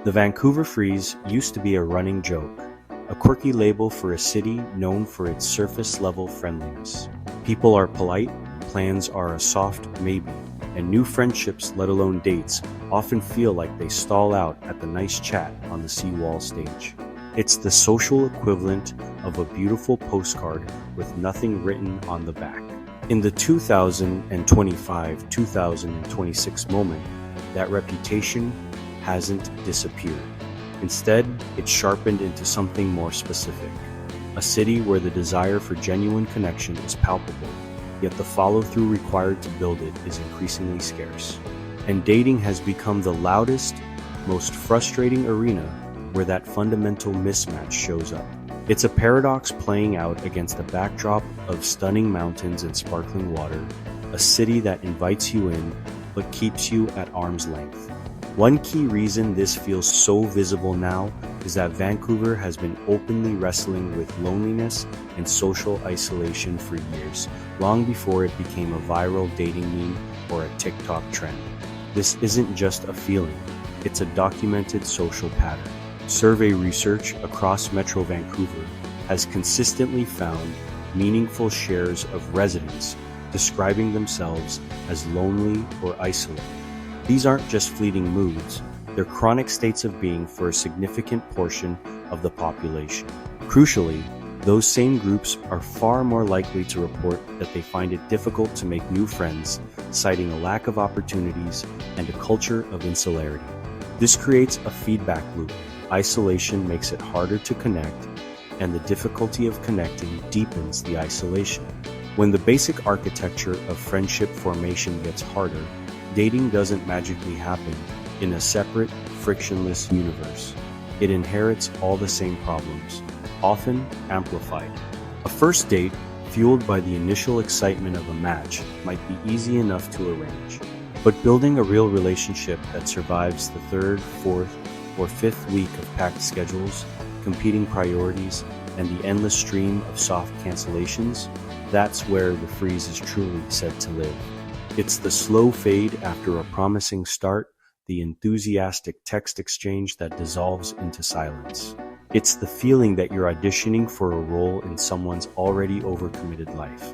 The Vancouver Freeze used to be a running joke, a quirky label for a city known for its surface-level friendliness. People are polite, plans are a soft maybe, and new friendships, let alone dates, often feel like they stall out at the nice chat on the seawall stage. It's the social equivalent of a beautiful postcard with nothing written on the back. In the 2025-2026 moment, that reputation hasn't disappeared. Instead, it's sharpened into something more specific. A city where the desire for genuine connection is palpable, yet the follow-through required to build it is increasingly scarce. And dating has become the loudest, most frustrating arena where that fundamental mismatch shows up. It's a paradox playing out against a backdrop of stunning mountains and sparkling water, a city that invites you in but keeps you at arm's length. One key reason this feels so visible now is that Vancouver has been openly wrestling with loneliness and social isolation for years, long before it became a viral dating meme or a TikTok trend. This isn't just a feeling, it's a documented social pattern. Survey research across Metro Vancouver has consistently found meaningful shares of residents describing themselves as lonely or isolated. These aren't just fleeting moods, they're chronic states of being for a significant portion of the population. Crucially, those same groups are far more likely to report that they find it difficult to make new friends, citing a lack of opportunities and a culture of insularity. This creates a feedback loop. Isolation makes it harder to connect, and the difficulty of connecting deepens the isolation. When the basic architecture of friendship formation gets harder, dating doesn't magically happen in a separate, frictionless universe. It inherits all the same problems, often amplified. A first date, fueled by the initial excitement of a match, might be easy enough to arrange. But building a real relationship that survives the third, fourth, or fifth week of packed schedules, competing priorities, and the endless stream of soft cancellations, that's where the freeze is truly set to live. It's the slow fade after a promising start, the enthusiastic text exchange that dissolves into silence. It's the feeling that you're auditioning for a role in someone's already overcommitted life.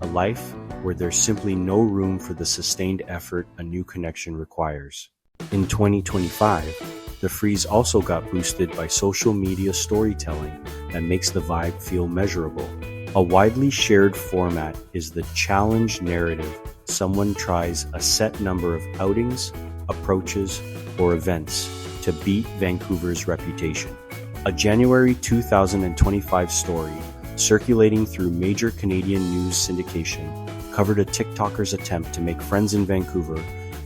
A life where there's simply no room for the sustained effort a new connection requires. In 2025, the freeze also got boosted by social media storytelling that makes the vibe feel measurable. A widely shared format is the challenge narrative. Someone tries a set number of outings, approaches, or events to beat Vancouver's reputation. A January 2025 story circulating through major Canadian news syndication covered a TikToker's attempt to make friends in Vancouver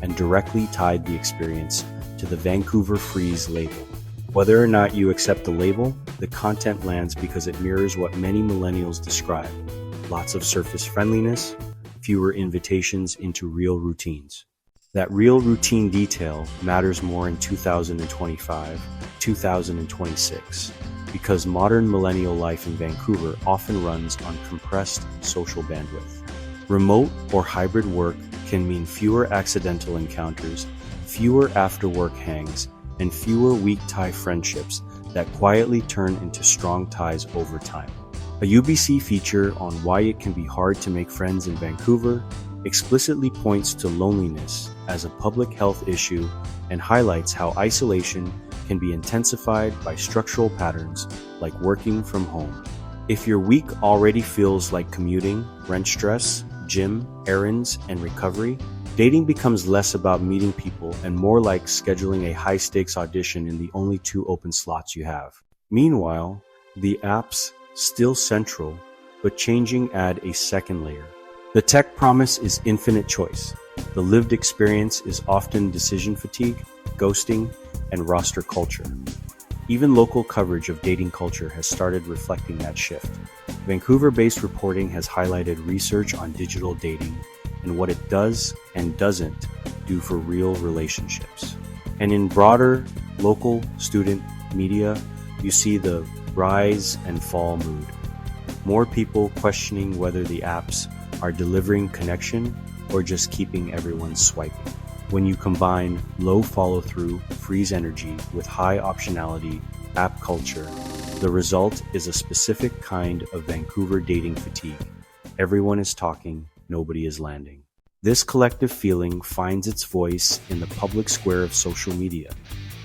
and directly tied the experience to the Vancouver Freeze label. Whether or not you accept the label, the content lands because it mirrors what many millennials describe: lots of surface friendliness, fewer invitations into real routines. That real routine detail matters more in 2025, 2026, because modern millennial life in Vancouver often runs on compressed social bandwidth. Remote or hybrid work can mean fewer accidental encounters, fewer after-work hangs, and fewer weak-tie friendships that quietly turn into strong ties over time. A UBC feature on why it can be hard to make friends in Vancouver explicitly points to loneliness as a public health issue and highlights how isolation can be intensified by structural patterns like working from home. If your week already feels like commuting, rent stress, gym, errands, and recovery, dating becomes less about meeting people and more like scheduling a high-stakes audition in the only 2 open slots you have. Meanwhile, the apps, still central, but changing, add a second layer. The tech promise is infinite choice. The lived experience is often decision fatigue, ghosting, and roster culture. Even local coverage of dating culture has started reflecting that shift. Vancouver-based reporting has highlighted research on digital dating and what it does and doesn't do for real relationships. And in broader local student media, you see the rise and fall mood. More people questioning whether the apps are delivering connection or just keeping everyone swiping. When you combine low follow-through, freeze energy with high optionality, app culture, the result is a specific kind of Vancouver dating fatigue. Everyone is talking, nobody is landing. This collective feeling finds its voice in the public square of social media,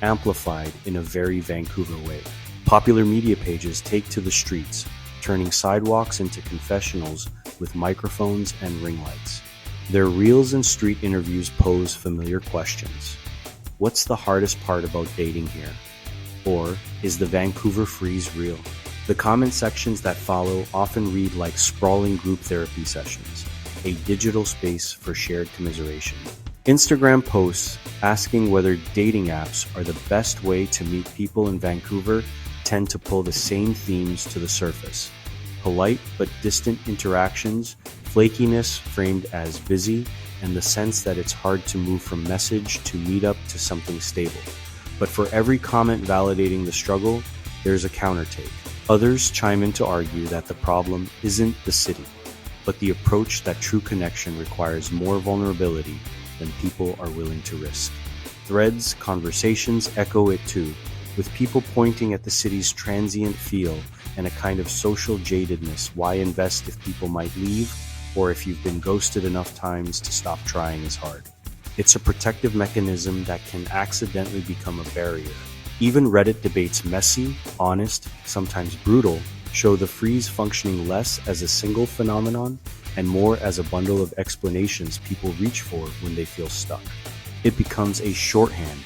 amplified in a very Vancouver way. Popular media pages take to the streets, turning sidewalks into confessionals with microphones and ring lights. Their reels and street interviews pose familiar questions. What's the hardest part about dating here? Or is the Vancouver Freeze real? The comment sections that follow often read like sprawling group therapy sessions, a digital space for shared commiseration. Instagram posts asking whether dating apps are the best way to meet people in Vancouver tend to pull the same themes to the surface. Polite but distant interactions, flakiness framed as busy, and the sense that it's hard to move from message to meetup to something stable. But for every comment validating the struggle, there's a countertake. Others chime in to argue that the problem isn't the city, but the approach that true connection requires more vulnerability than people are willing to risk. Threads, conversations echo it too, with people pointing at the city's transient feel and a kind of social jadedness. Why invest if people might leave, or if you've been ghosted enough times to stop trying as hard? It's a protective mechanism that can accidentally become a barrier. Even Reddit debates, messy, honest, sometimes brutal, show the freeze functioning less as a single phenomenon and more as a bundle of explanations people reach for when they feel stuck. It becomes a shorthand,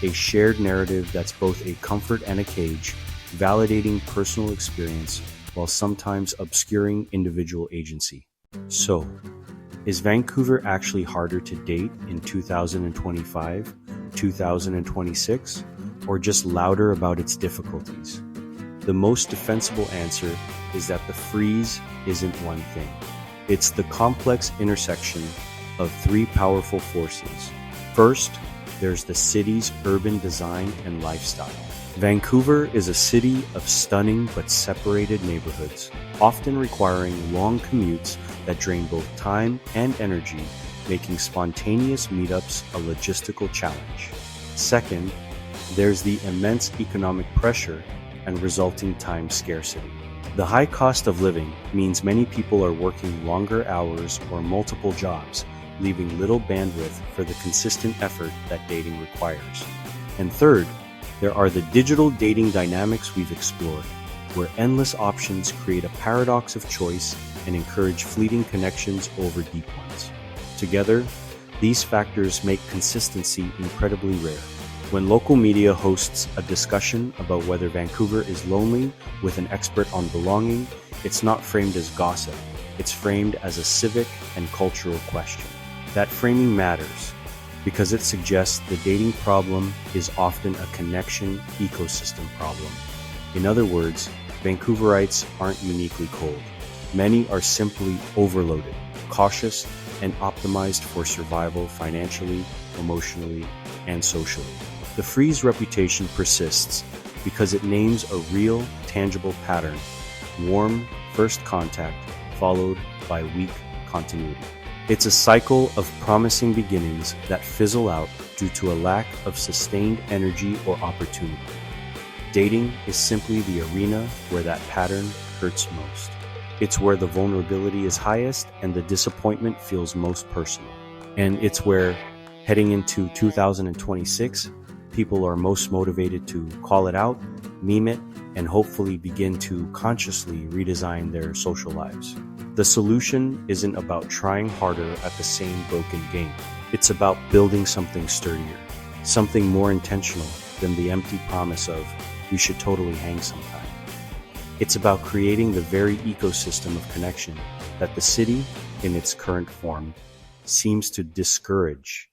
a shared narrative that's both a comfort and a cage, validating personal experience while sometimes obscuring individual agency. So, is Vancouver actually harder to date in 2025, 2026, or just louder about its difficulties? The most defensible answer is that the freeze isn't one thing. It's the complex intersection of three powerful forces. First, there's the city's urban design and lifestyle. Vancouver is a city of stunning but separated neighborhoods, often requiring long commutes that drain both time and energy, making spontaneous meetups a logistical challenge. Second, there's the immense economic pressure and resulting time scarcity. The high cost of living means many people are working longer hours or multiple jobs, leaving little bandwidth for the consistent effort that dating requires. And third, there are the digital dating dynamics we've explored, where endless options create a paradox of choice and encourage fleeting connections over deep ones. Together, these factors make consistency incredibly rare. When local media hosts a discussion about whether Vancouver is lonely with an expert on belonging, it's not framed as gossip. It's framed as a civic and cultural question. That framing matters because it suggests the dating problem is often a connection ecosystem problem. In other words, Vancouverites aren't uniquely cold. Many are simply overloaded, cautious, and optimized for survival financially, emotionally, and socially. The freeze reputation persists because it names a real, tangible pattern: warm first contact followed by weak continuity. It's a cycle of promising beginnings that fizzle out due to a lack of sustained energy or opportunity. Dating is simply the arena where that pattern hurts most. It's where the vulnerability is highest and the disappointment feels most personal. And it's where, heading into 2026, people are most motivated to call it out, meme it, and hopefully begin to consciously redesign their social lives. The solution isn't about trying harder at the same broken game. It's about building something sturdier, something more intentional than the empty promise of, we should totally hang sometime. It's about creating the very ecosystem of connection that the city, in its current form, seems to discourage